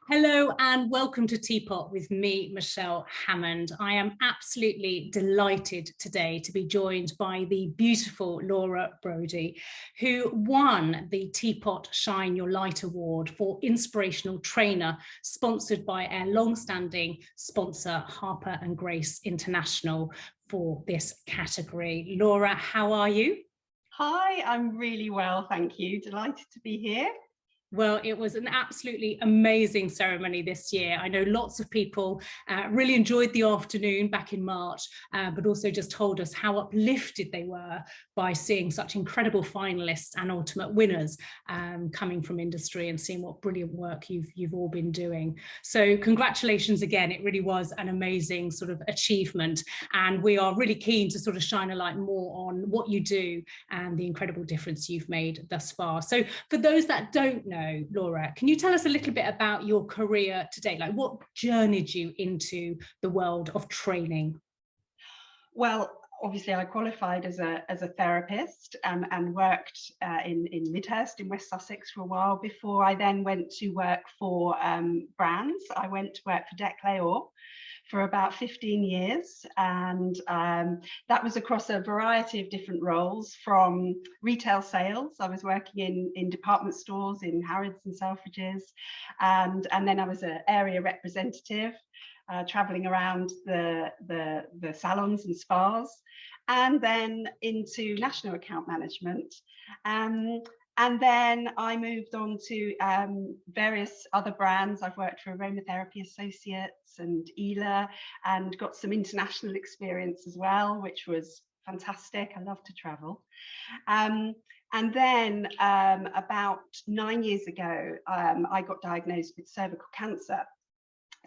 Hello and welcome to Tpot with me, Michelle Hammond. I am absolutely delighted today to be joined by the beautiful Laura Broady, who won the Tpot Shine Your Light Award for Inspirational Trainer, sponsored by our long-standing sponsor, Harper and Grace International, for this category. Laura, how are you? Hi, I'm really well, thank you. Delighted to be here. Well, it was an absolutely amazing ceremony this year. I know lots of people really enjoyed the afternoon back in March, but also just told us how uplifted they were by seeing such incredible finalists and ultimate winners coming from industry and seeing what brilliant work you've all been doing. So congratulations again. It really was an amazing sort of achievement. And we are really keen to sort of shine a light more on what you do and the incredible difference you've made thus far. So for those that don't know, Laura, can you tell us a little bit about your career to date? Like, what journeyed you into the world of training? Well, obviously I qualified as a therapist and worked in Midhurst in West Sussex for a while before I then went to work for brands. I went to work for Decléor for about 15 years, and that was across a variety of different roles, from retail sales. I was working in department stores in Harrods and Selfridges, and then I was an area representative, traveling around the salons and spas, and then into national account management. And then I moved on to various other brands. I've worked for Aromatherapy Associates and ELA, and got some international experience as well, which was fantastic. I love to travel. And then about 9 years ago, I got diagnosed with cervical cancer.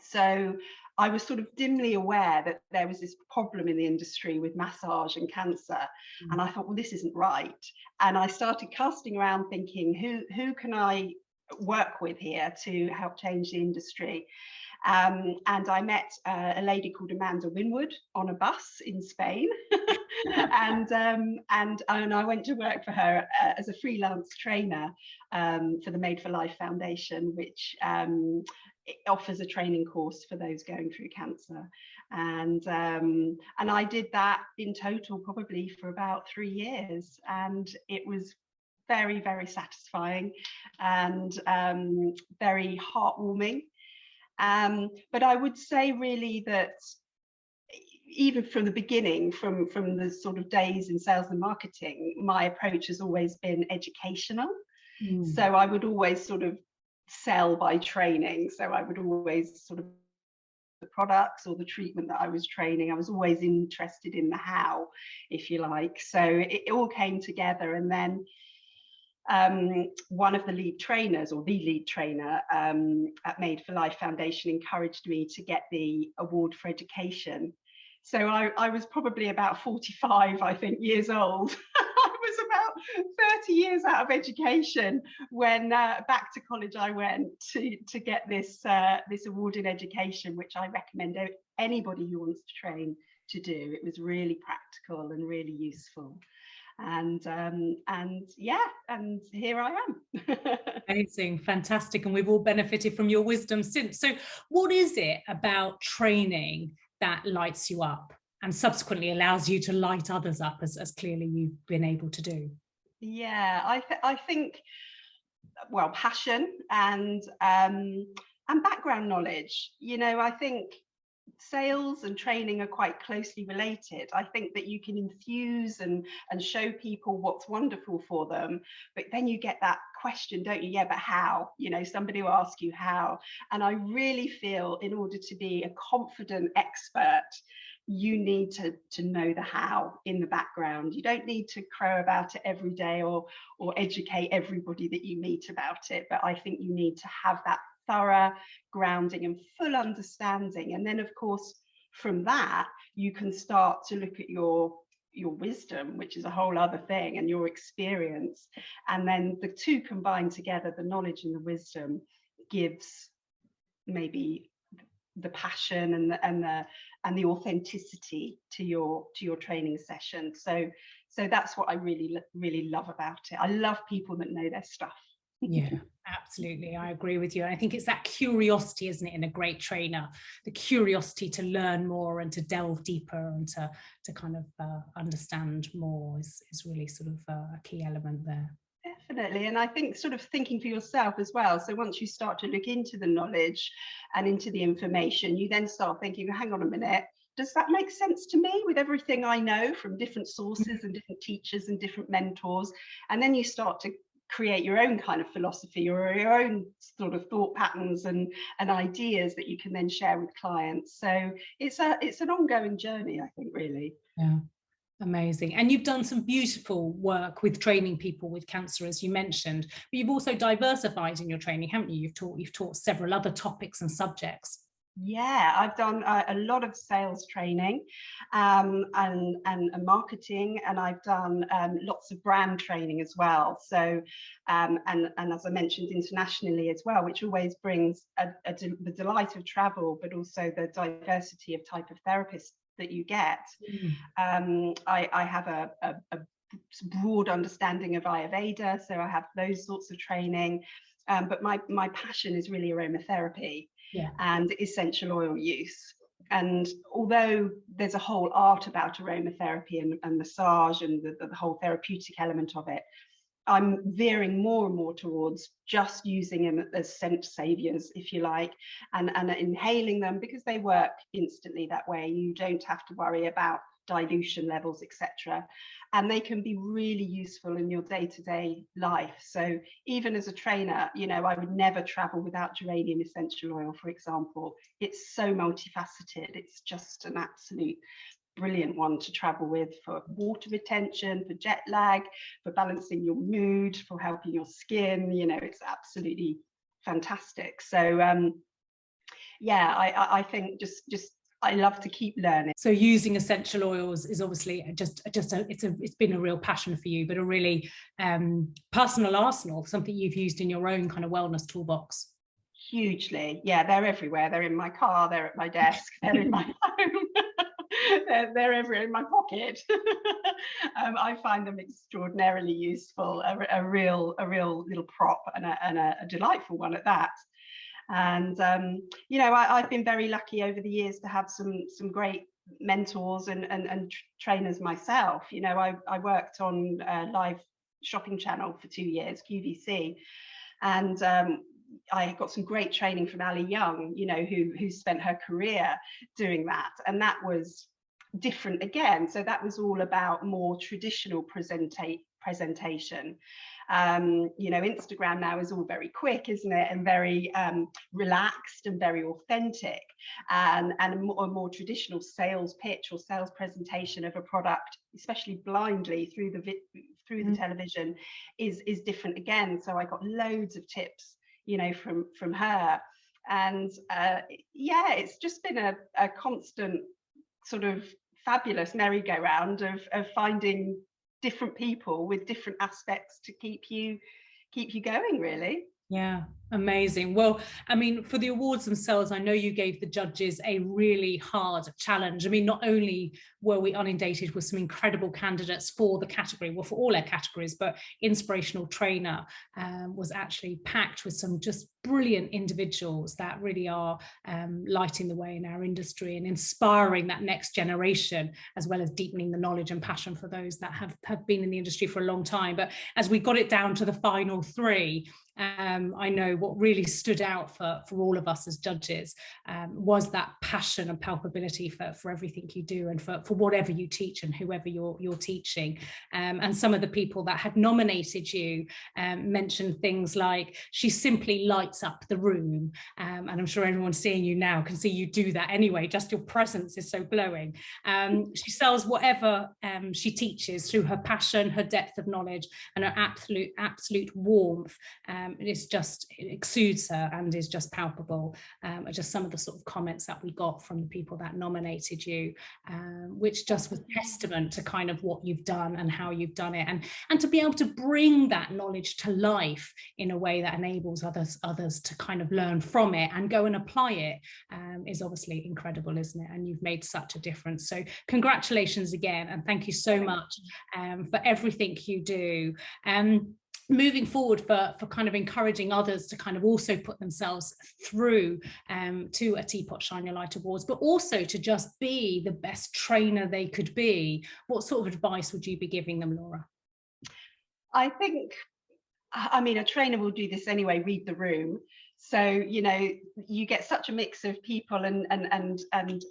So I was sort of dimly aware that there was this problem in the industry with massage and cancer. And I thought, well, this isn't right. And I started casting around thinking, who can I work with here to help change the industry? And I met a lady called Amanda Winwood on a bus in Spain. and I went to work for her as a freelance trainer for the Made for Life Foundation, which it offers a training course for those going through cancer. And I did that in total probably for about 3 years, and it was very, very satisfying and very heartwarming. But I would say really that even from the beginning, from the sort of days in sales and marketing, my approach has always been educational. So I would always sort of sell by training. So I would always sort of the products or the treatment that I was training, I was always interested in the how, if you like. So it all came together. And then one of the lead trainers, or the lead trainer at Made for Life Foundation, encouraged me to get the award for education. So I was probably about 45, I think, years old. I was about 30 years out of education when back to college I went to get this award in education, which I recommend anybody who wants to train to do. It was really practical and really useful. And yeah, and here I am. Amazing, fantastic, and we've all benefited from your wisdom since. So what is it about training that lights you up and subsequently allows you to light others up, as clearly you've been able to do? Yeah, I think, well, passion and background knowledge. You know, I think sales and training are quite closely related. I think that you can infuse and show people what's wonderful for them, but then you get that question, don't you? Yeah, but how? You know, somebody will ask you how. And I really feel in order to be a confident expert, you need to know the how in the background. You don't need to crow about it every day or educate everybody that you meet about it, but I think you need to have that thorough grounding and full understanding. And then, of course, from that, you can start to look at your wisdom, which is a whole other thing, and your experience. And then the two combined together, the knowledge and the wisdom, gives maybe the passion and the authenticity to your training session. So that's what I really love about it. I love people that know their stuff. Yeah, Absolutely, I agree with you. And I think it's that curiosity, isn't it, in a great trainer, the curiosity to learn more and to delve deeper and to kind of understand more is really sort of a key element there. Definitely. And I think sort of thinking for yourself as well. So once you start to look into the knowledge and into the information, you then start thinking, hang on a minute, does that make sense to me with everything I know from different sources and different teachers and different mentors? And then you start to create your own kind of philosophy or your own sort of thought patterns and ideas that you can then share with clients. So it's an ongoing journey, I think, really. Yeah. Amazing. And you've done some beautiful work with training people with cancer, as you mentioned, but you've also diversified in your training, haven't you? You've taught several other topics and subjects. Yeah, I've done a lot of sales training and marketing, and I've done lots of brand training as well. So, and as I mentioned, internationally as well, which always brings the delight of travel, but also the diversity of type of therapists that you get. I have a broad understanding of Ayurveda, so I have those sorts of training. But my passion is really aromatherapy. Yeah. And essential oil use. And although there's a whole art about aromatherapy and massage and the whole therapeutic element of it, I'm veering more and more towards just using them as scent saviors, if you like, and inhaling them because they work instantly that way. You don't have to worry about dilution levels, etc. And they can be really useful in your day-to-day life. So even as a trainer, you know, I would never travel without geranium essential oil, for example. It's so multifaceted. It's just an absolute brilliant one to travel with for water retention, for jet lag, for balancing your mood, for helping your skin. You know, it's absolutely fantastic. So yeah, I think just I love to keep learning. So using essential oils is obviously it's been a real passion for you, but a really personal arsenal, something you've used in your own kind of wellness toolbox. Hugely, yeah, they're everywhere. They're in my car, they're at my desk, they're in my home. they're everywhere in my pocket. I find them extraordinarily useful, a real little prop and a delightful one at that. And you know, I've been very lucky over the years to have some great mentors and trainers myself. You know, I worked on live shopping channel for 2 years, QVC, and I got some great training from Ali Young, you know, who spent her career doing that, and that was different again. So that was all about more traditional presentation. You know, Instagram now is all very quick, isn't it, and very relaxed and very authentic, and a more traditional sales pitch or sales presentation of a product, especially blindly through the television, is different again. So I got loads of tips, you know, from her, and yeah, it's just been a constant sort of fabulous merry-go-round of finding different people with different aspects to keep you going, really. Yeah, amazing. Well, I mean, for the awards themselves, I know you gave the judges a really hard challenge. I mean, not only were we inundated with some incredible candidates for the category, well, for all our categories, but Inspirational Trainer was actually packed with some just brilliant individuals that really are lighting the way in our industry and inspiring that next generation, as well as deepening the knowledge and passion for those that have been in the industry for a long time. But as we got it down to the final three, I know what really stood out for all of us as judges was that passion and palpability for everything you do and for whatever you teach and whoever you're teaching. And some of the people that had nominated you mentioned things like, she simply lights up the room. And I'm sure everyone seeing you now can see you do that anyway, just your presence is so glowing. She sells whatever she teaches through her passion, her depth of knowledge, and her absolute warmth. It exudes her and is just palpable. Just some of the sort of comments that we got from the people that nominated you, which just was testament to kind of what you've done and how you've done it, and to be able to bring that knowledge to life in a way that enables others to kind of learn from it and go and apply it, is obviously incredible, isn't it? And you've made such a difference. So congratulations again, and thank you so much for everything you do. moving forward for kind of encouraging others to kind of also put themselves through to a Tpot Shine Your Light Awards, but also to just be the best trainer they could be, what sort of advice would you be giving them, Laura? I think, I mean, a trainer will do this anyway, read the room. So, you know, you get such a mix of people and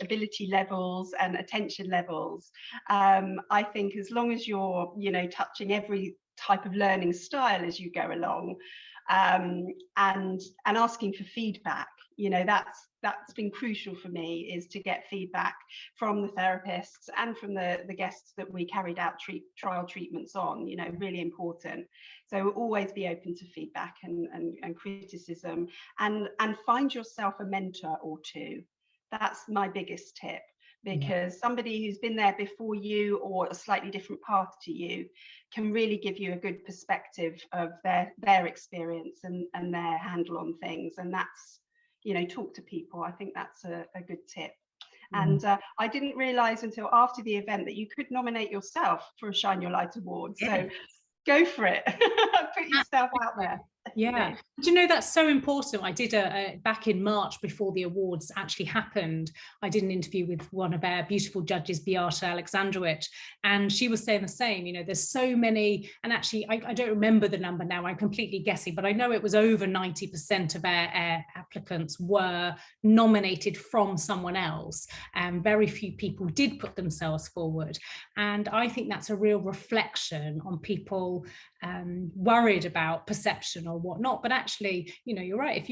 ability levels and attention levels. I think as long as you're, you know, touching every type of learning style as you go along, and asking for feedback, you know, that's been crucial for me, is to get feedback from the therapists and from the guests that we carried out trial treatments on, you know, really important. So always be open to feedback and criticism, and find yourself a mentor or two. That's my biggest tip, because somebody who's been there before you or a slightly different path to you can really give you a good perspective of their experience and their handle on things. And that's, you know, talk to people. I think that's a good tip. And I didn't realize until after the event that you could nominate yourself for a Shine Your Light Award. So go for it. Put yourself out there. Yeah, do you know, that's so important. I did back in March, before the awards actually happened, I did an interview with one of our beautiful judges, Beata Alexandrowicz, and she was saying the same. You know, there's so many, and actually I don't remember the number now, I'm completely guessing, but I know it was over 90% of our applicants were nominated from someone else, and very few people did put themselves forward. And I think that's a real reflection on people worried about perception or whatnot. But actually, you know, you're right. If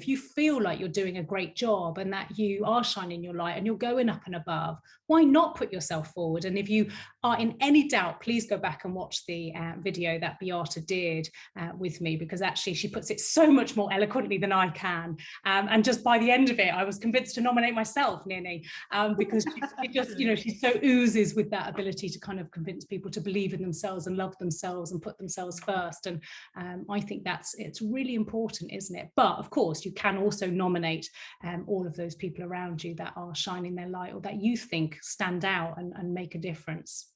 you feel like you're doing a great job and that you are shining your light and you're going up and above, why not put yourself forward? And if you are in any doubt, please go back and watch the video that Beata did with me, because actually she puts it so much more eloquently than I can. And just by the end of it, I was convinced to nominate myself, Nini, because she just, you know, she so oozes with that ability to kind of convince people to believe in themselves and love themselves and put themselves first. And I think it's really important, isn't it? But of course, you can also nominate all of those people around you that are shining their light or that you think stand out and make a difference.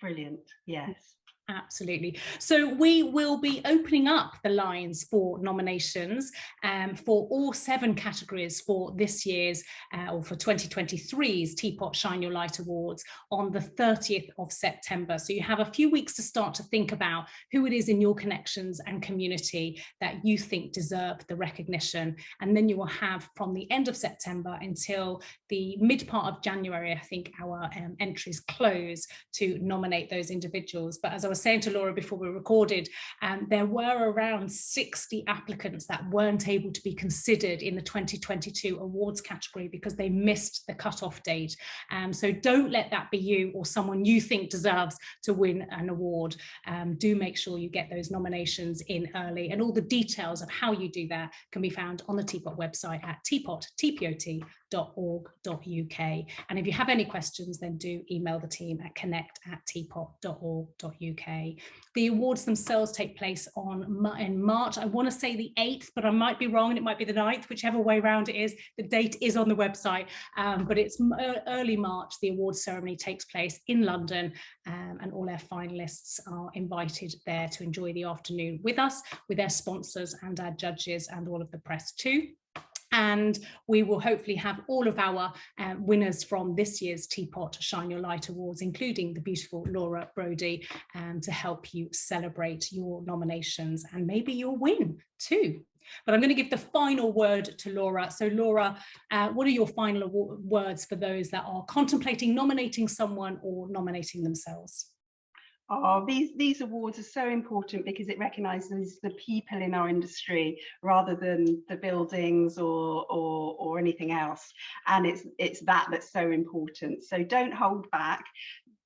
Brilliant. Yes. Absolutely. So we will be opening up the lines for nominations for all 7 categories for this year's or for 2023's Tpot Shine Your Light Awards on the 30th of September. So you have a few weeks to start to think about who it is in your connections and community that you think deserve the recognition. And then you will have from the end of September until the mid part of January, I think our entries close to nominate those individuals. But as I was saying to Laura before we recorded, there were around 60 applicants that weren't able to be considered in the 2022 awards category because they missed the cutoff date. So don't let that be you or someone you think deserves to win an award. Do make sure you get those nominations in early, and all the details of how you do that can be found on the Tpot website at tpot.org.uk. And if you have any questions, then do email the team at connect@tpot.org.uk. The awards themselves take place in March. I want to say the 8th, but I might be wrong, and it might be the 9th, whichever way around it is. The date is on the website, but it's early March. The awards ceremony takes place in London, and all our finalists are invited there to enjoy the afternoon with us, with their sponsors and our judges and all of the press too. And we will hopefully have all of our winners from this year's Tpot Shine Your Light Awards, including the beautiful Laura Broady, to help you celebrate your nominations and maybe your win too. But I'm going to give the final word to Laura. So Laura, what are your final words for those that are contemplating nominating someone or nominating themselves? Oh, these awards are so important because it recognises the people in our industry rather than the buildings or anything else. And it's that's so important. So don't hold back.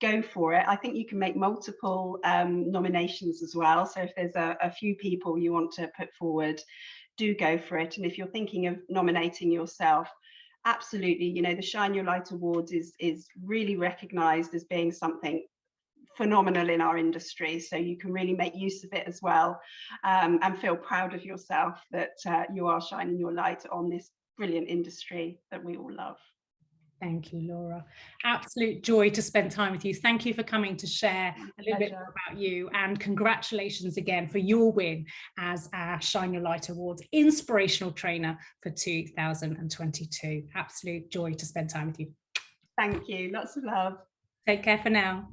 Go for it. I think you can make multiple nominations as well. So if there's a few people you want to put forward, do go for it. And if you're thinking of nominating yourself, absolutely, you know, the Shine Your Light Awards is really recognised as being something phenomenal in our industry, so you can really make use of it as well, and feel proud of yourself that you are shining your light on this brilliant industry that we all love. Thank you, Laura. Absolute joy to spend time with you. Thank you for coming to share a little bit more about you, and congratulations again for your win as our Shine Your Light Awards Inspirational Trainer for 2022. Absolute joy to spend time with you. Thank you. Lots of love. Take care for now.